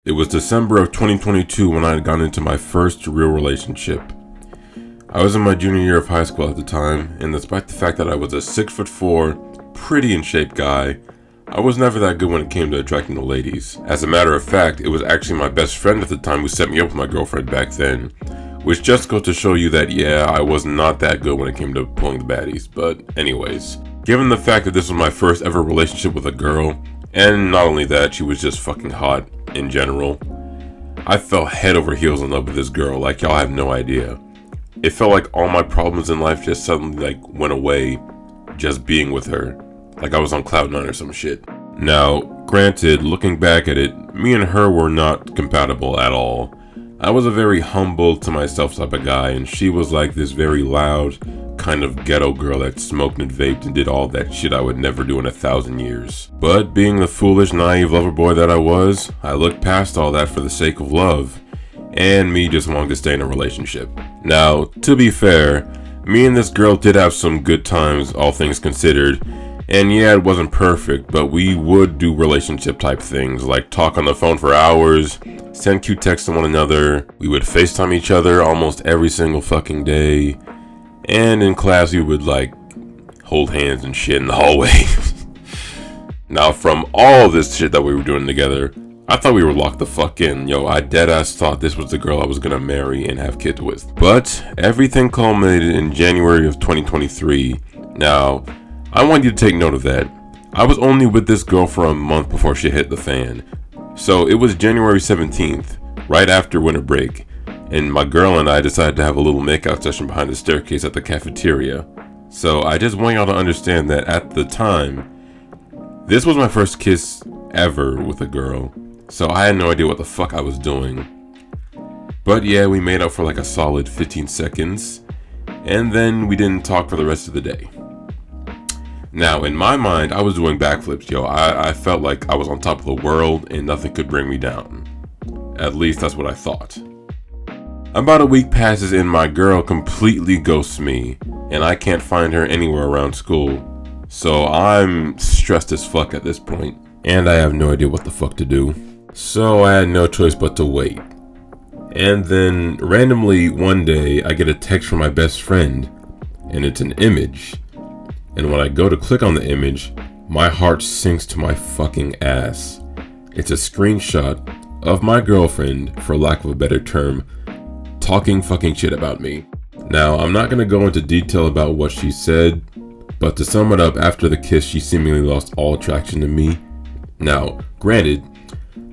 It was December of 2022 when I had gone into my first real relationship. I was in my junior year of high school at the time, and despite the fact that I was a 6'4", pretty in shape guy, I was never that good when it came to attracting the ladies. As a matter of fact, it was actually my best friend at the time who set me up with my girlfriend back then, which just goes to show you that yeah, I was not that good when it came to pulling the baddies. But anyways, given the fact that this was my first ever relationship with a girl, and not only that, she was just fucking hot in general, I fell head over heels in love with this girl like y'all have no idea. It felt like all my problems in life just suddenly went away just being with her, like I was on cloud nine or some shit. Now, granted, looking back at it, me and her were not compatible at all. I was a very humble to myself type of guy, and she was like this very loud, kind of ghetto girl that smoked and vaped and did all that shit I would never do in 1,000 years. But being the foolish, naive lover boy that I was, I looked past all that for the sake of love, and me just wanting to stay in a relationship. Now, to be fair, me and this girl did have some good times, all things considered, and yeah, it wasn't perfect, but we would do relationship type things, like talk on the phone for hours, send cute texts to one another, we would FaceTime each other almost every single fucking day, and in class we would hold hands and shit in the hallway. Now, from all this shit that we were doing together, I thought we were locked the fuck in. Yo, I deadass thought this was the girl I was gonna marry and have kids with. But everything culminated in January of 2023. Now, I want you to take note of that. I was only with this girl for a month before she hit the fan. So it was January 17th, right after winter break, and my girl and I decided to have a little makeout session behind the staircase at the cafeteria. So I just want y'all to understand that at the time, this was my first kiss ever with a girl. So I had no idea what the fuck I was doing. But yeah, we made up for a solid 15 seconds, and then we didn't talk for the rest of the day. Now, in my mind, I was doing backflips, yo. I felt like I was on top of the world and nothing could bring me down. At least that's what I thought. About a week passes and my girl completely ghosts me, and I can't find her anywhere around school. So I'm stressed as fuck at this point, and I have no idea what the fuck to do. So I had no choice but to wait. And then randomly one day I get a text from my best friend, and it's an image. And when I go to click on the image, my heart sinks to my fucking ass. It's a screenshot of my girlfriend, for lack of a better term, talking fucking shit about me. Now, I'm not gonna go into detail about what she said, but to sum it up, after the kiss, she seemingly lost all attraction to me. Now, granted,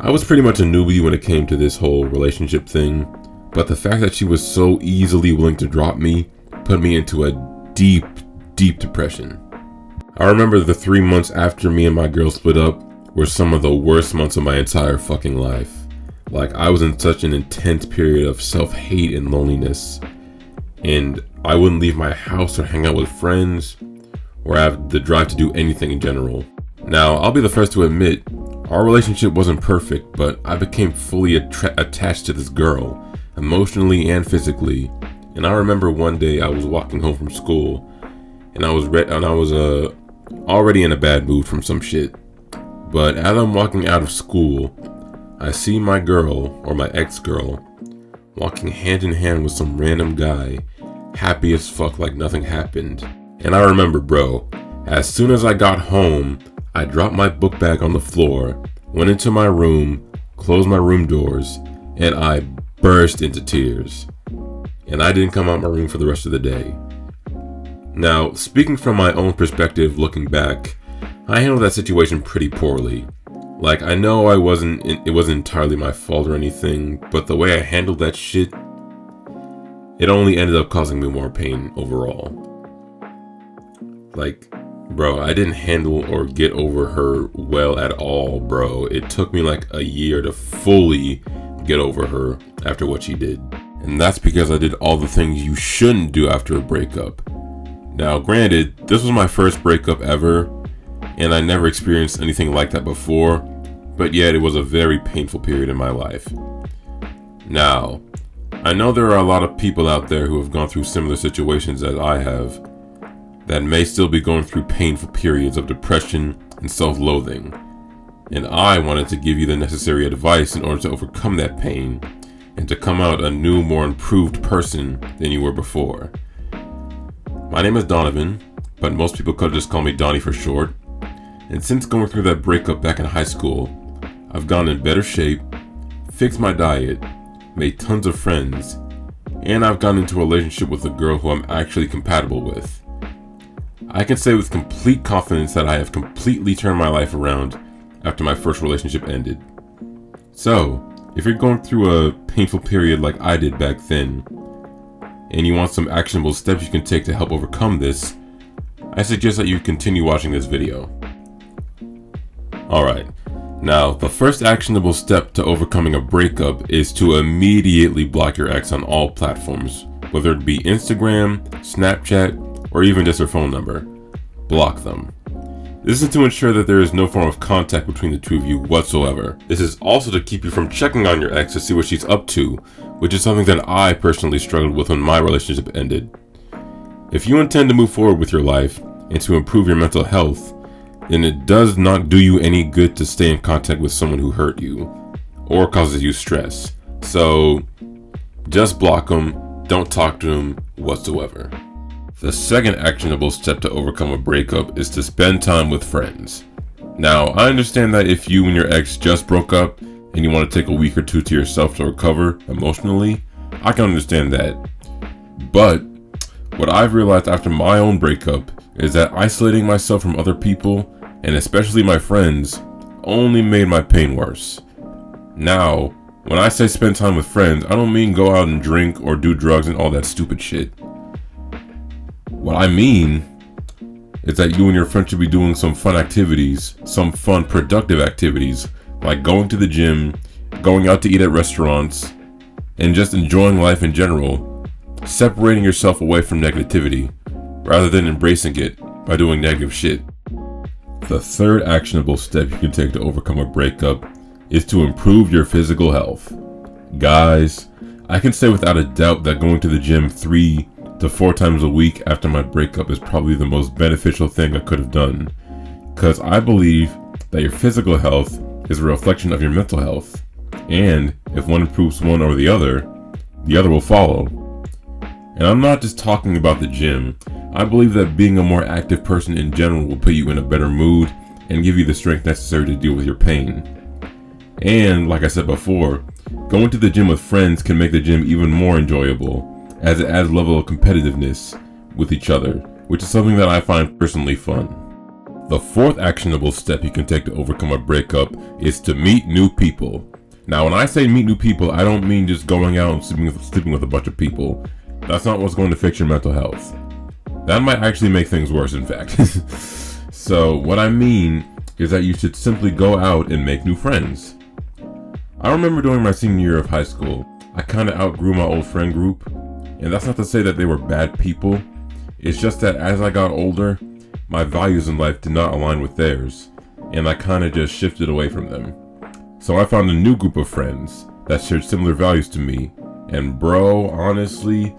I was pretty much a newbie when it came to this whole relationship thing, but the fact that she was so easily willing to drop me put me into a deep depression. I remember the 3 months after me and my girl split up were some of the worst months of my entire fucking life. I was in such an intense period of self-hate and loneliness, and I wouldn't leave my house or hang out with friends or have the drive to do anything in general. Now, I'll be the first to admit, our relationship wasn't perfect, but I became fully attached to this girl, emotionally and physically. And I remember one day I was walking home from school, and I was already in a bad mood from some shit. But as I'm walking out of school, I see my girl, or my ex-girl, walking hand in hand with some random guy, happy as fuck like nothing happened. And I remember, bro, as soon as I got home, I dropped my book bag on the floor, went into my room, closed my room doors, and I burst into tears. And I didn't come out my room for the rest of the day. Now, speaking from my own perspective looking back, I handled that situation pretty poorly. I know it wasn't entirely my fault or anything, but the way I handled that shit, it only ended up causing me more pain overall. Bro, I didn't handle or get over her well at all, bro. It took me a year to fully get over her after what she did. And that's because I did all the things you shouldn't do after a breakup. Now, granted, this was my first breakup ever, and I never experienced anything like that before, but yet it was a very painful period in my life. Now, I know there are a lot of people out there who have gone through similar situations as I have, that may still be going through painful periods of depression and self-loathing. And I wanted to give you the necessary advice in order to overcome that pain and to come out a new, more improved person than you were before. My name is Donovan, but most people could just call me Donnie for short. And since going through that breakup back in high school, I've gotten in better shape, fixed my diet, made tons of friends, and I've gotten into a relationship with a girl who I'm actually compatible with. I can say with complete confidence that I have completely turned my life around after my first relationship ended. So, if you're going through a painful period like I did back then, and you want some actionable steps you can take to help overcome this, I suggest that you continue watching this video. Alright, now the first actionable step to overcoming a breakup is to immediately block your ex on all platforms, whether it be Instagram, Snapchat, or even just their phone number. Block them. This is to ensure that there is no form of contact between the two of you whatsoever. This is also to keep you from checking on your ex to see what she's up to, which is something that I personally struggled with when my relationship ended. If you intend to move forward with your life and to improve your mental health, then it does not do you any good to stay in contact with someone who hurt you or causes you stress. So just block them, don't talk to them whatsoever. The second actionable step to overcome a breakup is to spend time with friends. Now, I understand that if you and your ex just broke up and you want to take a week or two to yourself to recover emotionally, I can understand that. But what I've realized after my own breakup is that isolating myself from other people, and especially my friends, only made my pain worse. Now, when I say spend time with friends, I don't mean go out and drink or do drugs and all that stupid shit. What I mean is that you and your friends should be doing some fun activities, some fun, productive activities, like going to the gym, going out to eat at restaurants, and just enjoying life in general, separating yourself away from negativity, rather than embracing it by doing negative shit. The third actionable step you can take to overcome a breakup is to improve your physical health. Guys, I can say without a doubt that going to the gym 3 to 4 times a week after my breakup is probably the most beneficial thing I could have done, because I believe that your physical health is a reflection of your mental health, and if one improves one over the other will follow. And I'm not just talking about the gym. I believe that being a more active person in general will put you in a better mood and give you the strength necessary to deal with your pain. And like I said before, going to the gym with friends can make the gym even more enjoyable, as it adds a level of competitiveness with each other, which is something that I find personally fun. The fourth actionable step you can take to overcome a breakup is to meet new people. Now, when I say meet new people, I don't mean just going out and sleeping with a bunch of people. That's not what's going to fix your mental health. That might actually make things worse, in fact. So what I mean is that you should simply go out and make new friends. I remember during my senior year of high school, I kind of outgrew my old friend group. And that's not to say that they were bad people. It's just that as I got older, my values in life did not align with theirs, and I kind of just shifted away from them. So I found a new group of friends that shared similar values to me, and bro, honestly,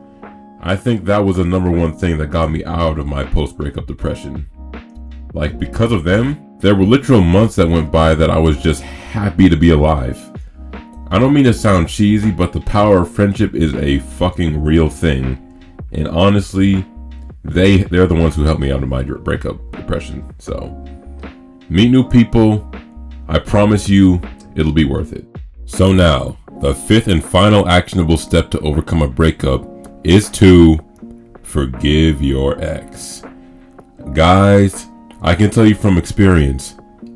I think that was the number one thing that got me out of my post-breakup depression. Like, because of them, there were literal months that went by that I was just happy to be alive. I don't mean to sound cheesy, but the power of friendship is a fucking real thing. And honestly, they're the ones who helped me out of my breakup depression. So, meet new people. I promise you, it'll be worth it. So now, the fifth and final actionable step to overcome a breakup is to forgive your ex. Guys, I can tell you from experience,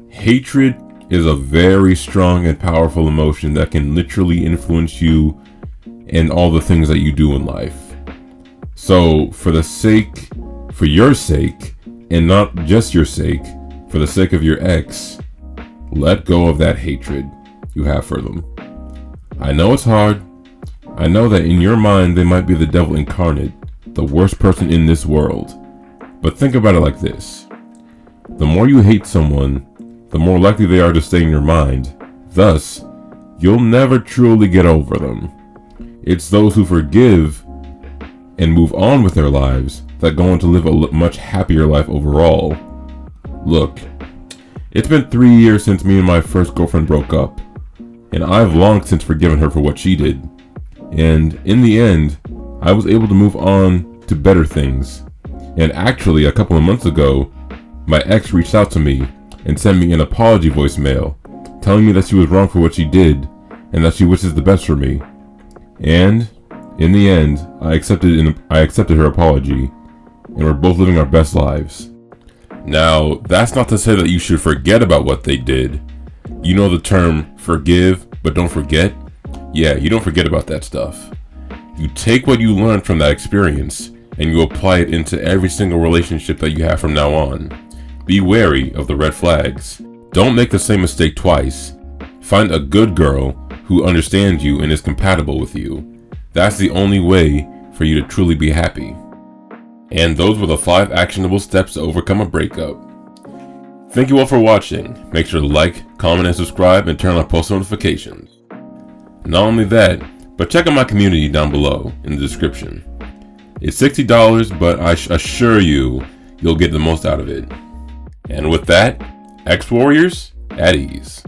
hatred is a very strong and powerful emotion that can literally influence you and all the things that you do in life. So for your sake, and not just your sake, for the sake of your ex, let go of that hatred you have for them. I know it's hard. I know that in your mind they might be the devil incarnate, the worst person in this world. But think about it like this. The more you hate someone, the more likely they are to stay in your mind. Thus, you'll never truly get over them. It's those who forgive and move on with their lives that go on to live a much happier life overall. Look, It's been 3 years since me and my first girlfriend broke up, and I've long since forgiven her for what she did. And in the end, I was able to move on to better things. And actually, a couple of months ago, my ex reached out to me and sent me an apology voicemail, telling me that she was wrong for what she did, and that she wishes the best for me. And in the end, I accepted her apology, and we're both living our best lives. Now, that's not to say that you should forget about what they did. You know the term forgive but don't forget? Yeah, you don't forget about that stuff. You take what you learned from that experience and you apply it into every single relationship that you have from now on. Be wary of the red flags. Don't make the same mistake twice. Find a good girl who understands you and is compatible with you. That's the only way for you to truly be happy. And those were the 5 actionable steps to overcome a breakup. Thank you all for watching. Make sure to like, comment, and subscribe, and turn on post notifications. Not only that, but check out my community down below in the description. It's $60, but I assure you, you'll get the most out of it. And with that, ex-warriors, at ease.